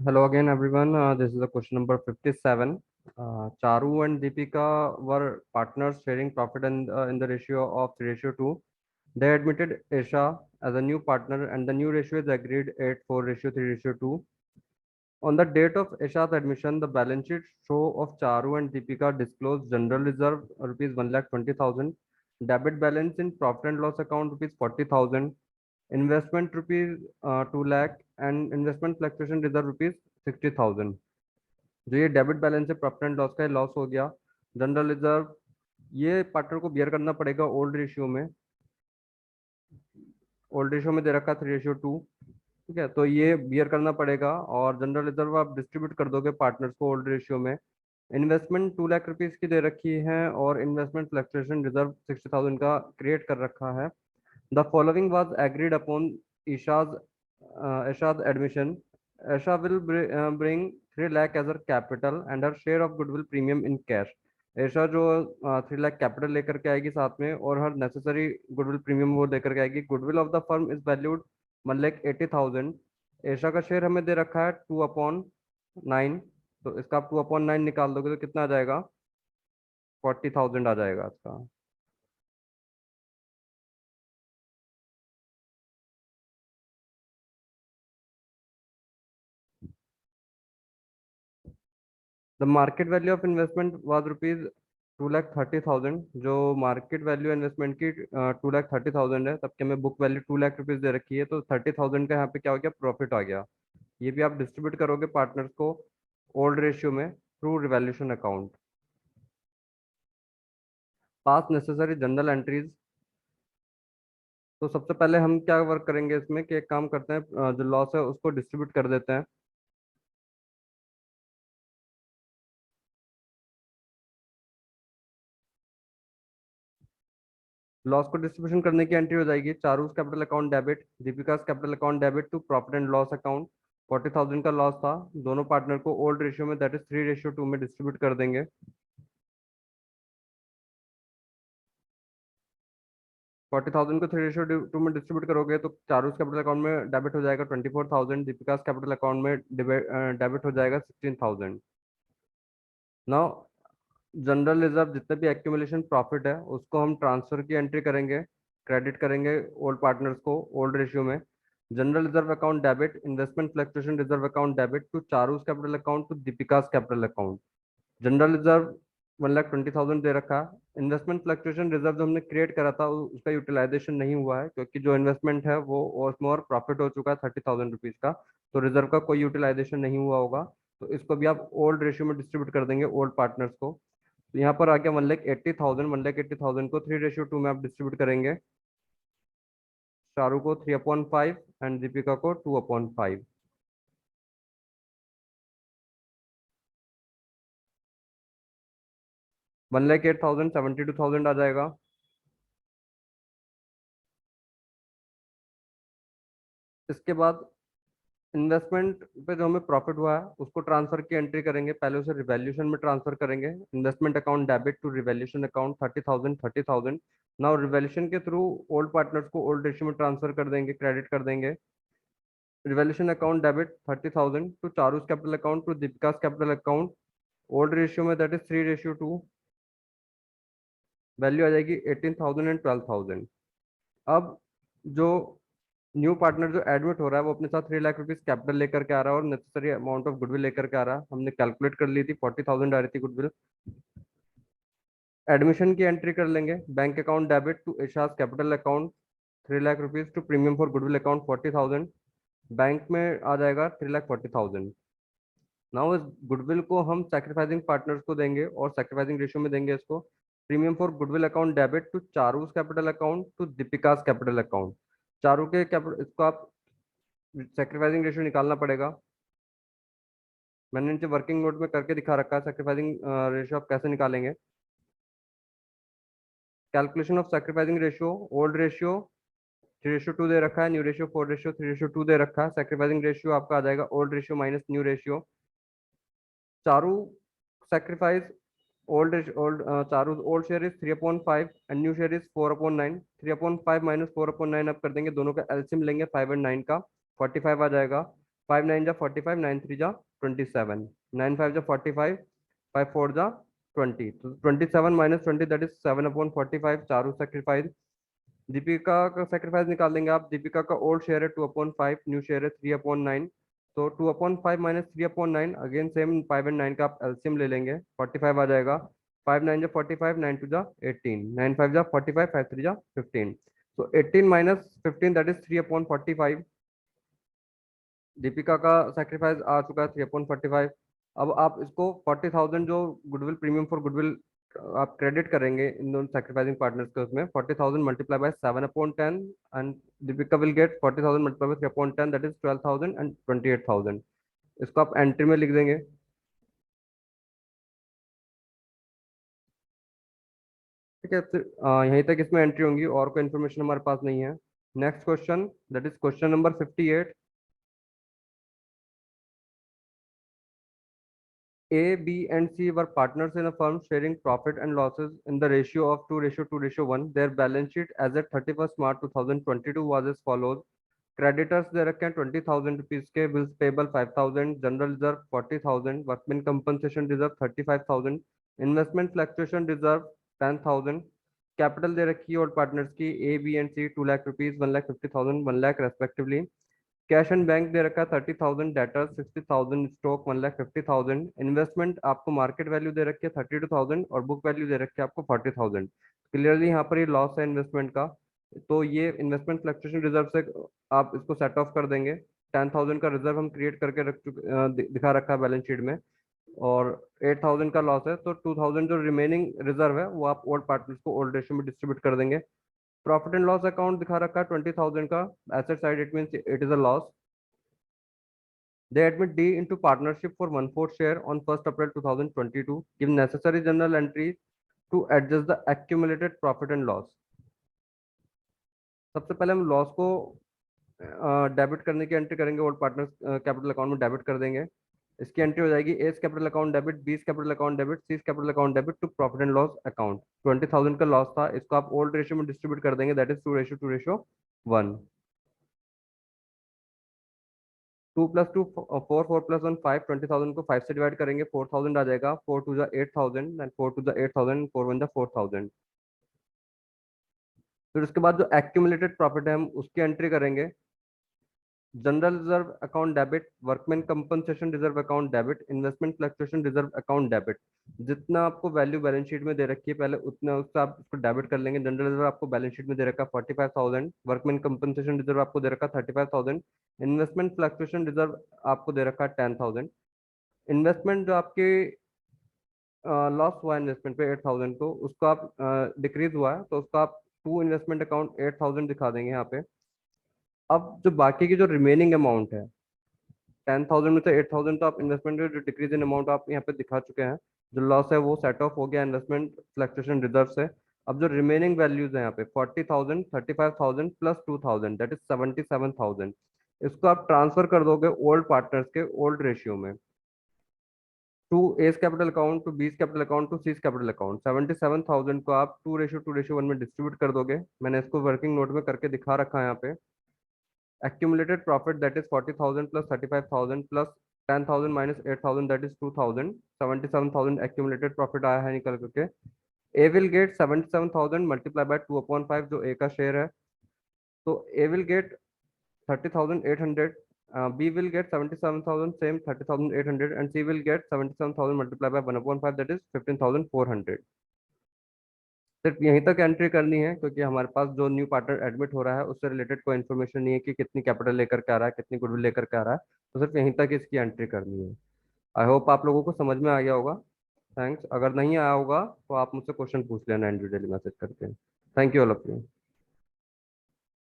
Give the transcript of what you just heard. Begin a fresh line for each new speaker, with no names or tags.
Hello again, everyone. This is the question number 57. Charu and Deepika were partners sharing profit in the ratio of 3:2. They admitted Aisha as a new partner, and the new ratio is agreed at 4:3:2. On the date of Aisha's admission, the balance sheet show of Charu and Deepika disclosed general reserve rupees 1,20,000, debit balance in profit and loss account rupees 40,000, investment rupees 2 lakh and investment fluctuation reserve rupees 60,000। जो ये debit balance है profit and loss का, loss हो गया। General reserve ये partner को beer करना पड़ेगा ओल्ड रेशियो में। ओल्ड रेशियो में दे रखा है 3:2। ठीक है, तो ये बियर करना पड़ेगा और जनरल रिजर्व आप डिस्ट्रीब्यूट कर दोगे पार्टनर्स को ओल्ड रेशियो में। इन्वेस्टमेंट 2 लाख रुपीज की दे रखी है और इन्वेस्टमेंट फ्लक्चुएशन रिजर्व 60,000 का क्रिएट कर रखा है। The following was agreed upon Isha's Isha's admission. Isha will bring 3 lakh as her capital and her share of goodwill premium in cash. ऐशा जो 3 लाख कैपिटल लेकर के आएगी साथ में और हर नेसेसरी गुडविल प्रीमियम वो लेकर के आएगी। Goodwill of the firm is valued 1,80,000। ऐशा का शेयर हमें दे रखा है 2/9। तो इसका आप 2/9 निकाल दोगे तो कितना आ जाएगा? 40,000 आ जाएगा इसका। The market value of investment was rupees 2,30,000। जो मार्केट वैल्यू इन्वेस्टमेंट की 2,30,000 है, तबकि हमें बुक वैल्यू 2 लाख रुपीज दे रखी है, तो 30,000 का यहाँ पे क्या हो गया? प्रॉफिट आ गया। ये भी आप डिस्ट्रीब्यूट करोगे पार्टनर्स को ओल्ड रेशियो में थ्रू रिवैल्यूएशन अकाउंट। पास नेसेसरी जनरल एंट्रीज। तो सबसे पहले हम क्या वर्क करेंगे इसमें कि एक काम करते हैं, जो लॉस है उसको डिस्ट्रीब्यूट कर देते हैं। लॉस को डिस्ट्रीब्यूशन करने की एंट्री हो जाएगी Charu's capital account debit, Deepika capital account debit to profit and loss account. 40,000 का लॉस था, दोनों पार्टनर को ओल्ड रेशियो में दैट इज 3:2 में डिस्ट्रीब्यूट कर देंगे। 40,000 को 3:2 में डिस्ट्रीब्यूट करोगे तो चारूज कैपिटल अकाउंट में डेबिट हो जाएगा 24,000, दीपिका कैपिटल अकाउंट में डेबिट हो जाएगा 16,000। नाउ जनरल रिजर्व जितने भी एक्यूमुलेशन प्रॉफिट है उसको हम ट्रांसफर की एंट्री करेंगे, क्रेडिट करेंगे ओल्ड पार्टनर्स को ओल्ड रेशियो में। General reserve account debit, investment fluctuation reserve account debit to Charu's capital account to Deepika's capital account. General reserve 1,20,000 दे रखा है। इन्वेस्टमेंट फ्लक्चुएशन रिजर्व जो हमने क्रिएट करा था उसका यूटिलाइजेशन नहीं हुआ है, क्योंकि जो इन्वेस्टमेंट है वो उसमें और प्रॉफिट हो चुका है 30,000 रुपीज का, तो रिजर्व का कोई यूटिलाइजेशन नहीं हुआ होगा। तो इसको भी आप ओल्ड रेशियो में डिस्ट्रीब्यूट कर देंगे ओल्ड पार्टनर्स को। तो यहाँ पर आ गया 1,80,000। 1,80,000 को 3:2 में आप डिस्ट्रीब्यूट करेंगे। शाहरुख को 3/5 एंड दीपिका को 2/5। 1,08,000 72,000 आ जाएगा। इसके बाद इन्वेस्टमेंट पे जो हमें प्रॉफिट हुआ है उसको ट्रांसफर की एंट्री करेंगे, पहले उसे रिवैल्यूएशन में ट्रांसफर करेंगे। Investment account debit to revaluation account 30,000 30,000। Now revaluation के थ्रू ओल्ड पार्टनर्स को ओल्ड रेशियो में ट्रांसफर कर देंगे, क्रेडिट कर देंगे। Revaluation account debit 30,000 to Charu's capital account to Deepika's capital account old ratio में दैट इज 3:2। वैल्यू आ जाएगी 18,000 एंड 12,000। अब जो न्यू पार्टनर जो एडमिट हो रहा है वो अपने साथ 3 लाख रुपीज कैपिटल लेकर के आ रहा है और नेसेसरी अमाउंट ऑफ गुडविल लेकर के आ रहा है। हमने कैलकुलेट कर ली थी 40,000 आ रही थी गुडविल। एडमिशन की एंट्री कर लेंगे। Bank account debit to Esha's capital account 3 lakh rupees to premium for goodwill account 40,000। Bank में आ जाएगा 3,40,000। नाउ इस गुडविल को हम सैक्रिफाइसिंग पार्टनर्स को देंगे और सैक्रिफाइसिंग रेशियो में देंगे इसको। Premium for goodwill account debit to Charu's capital account to Deepika's capital account. Charu के कैपिटल इसको आप सैक्रिफाइसिंग रेशियो निकालना पड़ेगा। मैंने नीचे वर्किंग नोट में करके दिखा रखा है सैक्रिफाइसिंग रेशियो आप कैसे निकालेंगे। Calculation of sacrificing ratio, old ratio 3:2 दे रखा है, न्यू रेशियो 4:3:2 दे रखा है। सैक्रिफाइसिंग रेशियो आपका आ जाएगा old ratio minus new ratio. Charu sacrifice old चारू's old share is 3/5 and new share is 4/9। 3/5 minus 4/9 अब कर देंगे, दोनों का एलसीएम लेंगे 5 और 9 का, 45 आ जाएगा। 5 9 जा 45, 9 3 जा 27, 9 5 जा 45, 5 4 जा 20, तो 27 minus 20 that is 7/45, Charu sacrifice. Deepika का सेक्रीफाइस निकाल देंगे आप। दीपिका का ओल्ड शेयर है 2/5, न्यू शेयर है 3/9, तो 2/5 माइनस 3/9, अगेन सेम 5 एंड 9 का आप एलसीएम ले लेंगे, 45 आ जाएगा। 5 9 जा 45, 9 2 जा 18, 9 5 जा 45, 5 3 जा 15, तो 18 माइनस 15 दैट इज 3/45। दीपिका का सेक्रीफाइस आ चुका है 3/45। अब आप इसको 40,000 जो गुडविल प्रीमियम फॉर गुडविल आप क्रेडिट करेंगे इन दोनों सेक्रीफाइसिंग पार्टनर्स के उसमें, 40,000 multiply by 7/10, and Deepika will get 40,000 multiply by 3/10 that is 12,000 and 28,000। इसको आप एंट्री में लिख देंगे। ठीक है, फिर यहीं तक इसमें एंट्री होंगी, और कोई इन्फॉर्मेशन हमारे पास नहीं है। Next question, that is question number 58। A, B, and C were partners in a firm sharing profit and losses in the ratio of 2:2:1. Their balance sheet as at 31st March 2022 was as follows. Creditors दे रखे हैं 20,000 rupees के, bills payable 5,000, general reserve 40,000, workman compensation reserve 35,000, investment fluctuation reserve 10,000, capital दे रखी है old partners की A B and C 2,00,000 rupees, 1,50,000, 1,00,000 respectively. Cash and bank दे रखा है 30,000, डेटर्स 60,000, स्टॉक 1,50,000, इन्वेस्टमेंट आपको मार्केट वैल्यू दे रखी है 32,000 और बुक वैल्यू दे रखी है आपको 40,000। क्लियरली यहाँ पर ये लॉस है इन्वेस्टमेंट का, तो ये इन्वेस्टमेंट फ्लक्चुएशन रिजर्व से आप इसको सेट ऑफ कर देंगे। 10,000 का रिजर्व हम क्रिएट करके रख चुके दिखा रखा है बैलेंस शीट में, और 8,000 का लॉस है, तो 2,000 जो रिमेनिंग रिजर्व है वो आप ओल्ड पार्टनर्स को ओल्ड रेशियो में डिस्ट्रीब्यूट कर देंगे। प्रॉफिट एंड लॉस अकाउंट दिखा रखा है 20,000 का, asset side it means it is a loss. They admit D into partnership for 1/4 share on 1st April 2022. Give necessary journal entries to adjust the accumulated profit and loss. सबसे पहले हम loss को debit करने की entry करेंगे, old partners capital account में debit कर देंगे। इसकी एंट्री हो जाएगी A's capital account debit, B's capital account debit, C's capital account debit to profit and loss account. 20,000 का लॉस था, इसको आप ओल्ड रेशियो में डिस्ट्रीब्यूट कर देंगे, दैट इज 2:1। 2 + 2 4, 4 + 1 5, 20,000 को 5 से डिवाइड करेंगे, 4,000 आ जाएगा, 4 2 जा 8,000, एंड 4 2 जा 8,000, 4 1 जा 4,000। फिर उसके बाद जो एक्यूमुलेटेड प्रॉफिट है हम उसकी एंट्री करेंगे। General reserve account debit, workman compensation reserve account debit, investment fluctuation reserve account debit. जितना आपको वैल्यू बैलेंस शीट में दे रखी है पहले उतना उससे आप उसको डेबिट कर लेंगे। जनरल रिजर्व आपको बैलेंस शीट में दे रखा है 45,000, वर्कमैन कंपनसेशन रिजर्व आपको दे रखा है 35,000, इन्वेस्टमेंट फ्लक्चुएशन रिजर्व आपको दे रखा है 10,000। इन्वेस्टमेंट जो आपके लॉस हुआ इन्वेस्टमेंट पे 8,000 को, उसको आप डिक्रीज हुआ है तो उसको आप टू इन्वेस्टमेंट अकाउंट 8,000 दिखा देंगे यहाँ पे। अब जो बाकी की जो रिमेनिंग अमाउंट है 10,000 में से 8,000 तो आप इन्वेस्टमेंट जो डिक्रीज इन अमाउंट आप यहाँ पे दिखा चुके हैं, जो लॉस है वो सेट ऑफ हो गया इन्वेस्टमेंट फ्लक्चुएशन रिजर्व से। अब जो रिमेनिंग वैल्यूज है यहाँ पे 40,000, 35,000 प्लस 2,000 दैट इज 77,000, इसको आप ट्रांसफर कर दोगे ओल्ड पार्टनर्स के ओल्ड रेशियो में, to A's capital account, to B's capital account, to C's capital account. 77,000 को आप 2:2:1 में डिस्ट्रीब्यूट कर दोगे। मैंने इसको वर्किंग नोट में करके दिखा रखा है यहाँ पे। accumulated profit that is 40,000 plus 35,000 plus 10,000 minus 8,000 that is 2,000, 77,000 accumulated profit आया है निकल करके। A will get 77,000 multiply by 2/5 जो A का शेयर है, तो A will get 30,800, B will get 77,000 same 30,800, and C will get 77,000 multiply by 1/5 that is 15,400। सिर्फ यहीं तक एंट्री करनी है क्योंकि हमारे पास जो न्यू पार्टनर एडमिट हो रहा है उससे रिलेटेड कोई इन्फॉर्मेशन नहीं है कि कितनी कैपिटल लेकर के आ रहा है, कितनी गुडविल लेकर के आ रहा है, तो सिर्फ यहीं तक इसकी एंट्री करनी है। आई होप आप लोगों को समझ में आ गया होगा। थैंक्स, अगर नहीं आया होगा तो आप मुझसे क्वेश्चन पूछ लेना इंडिविजुअली मैसेज करके। Thank you all of you.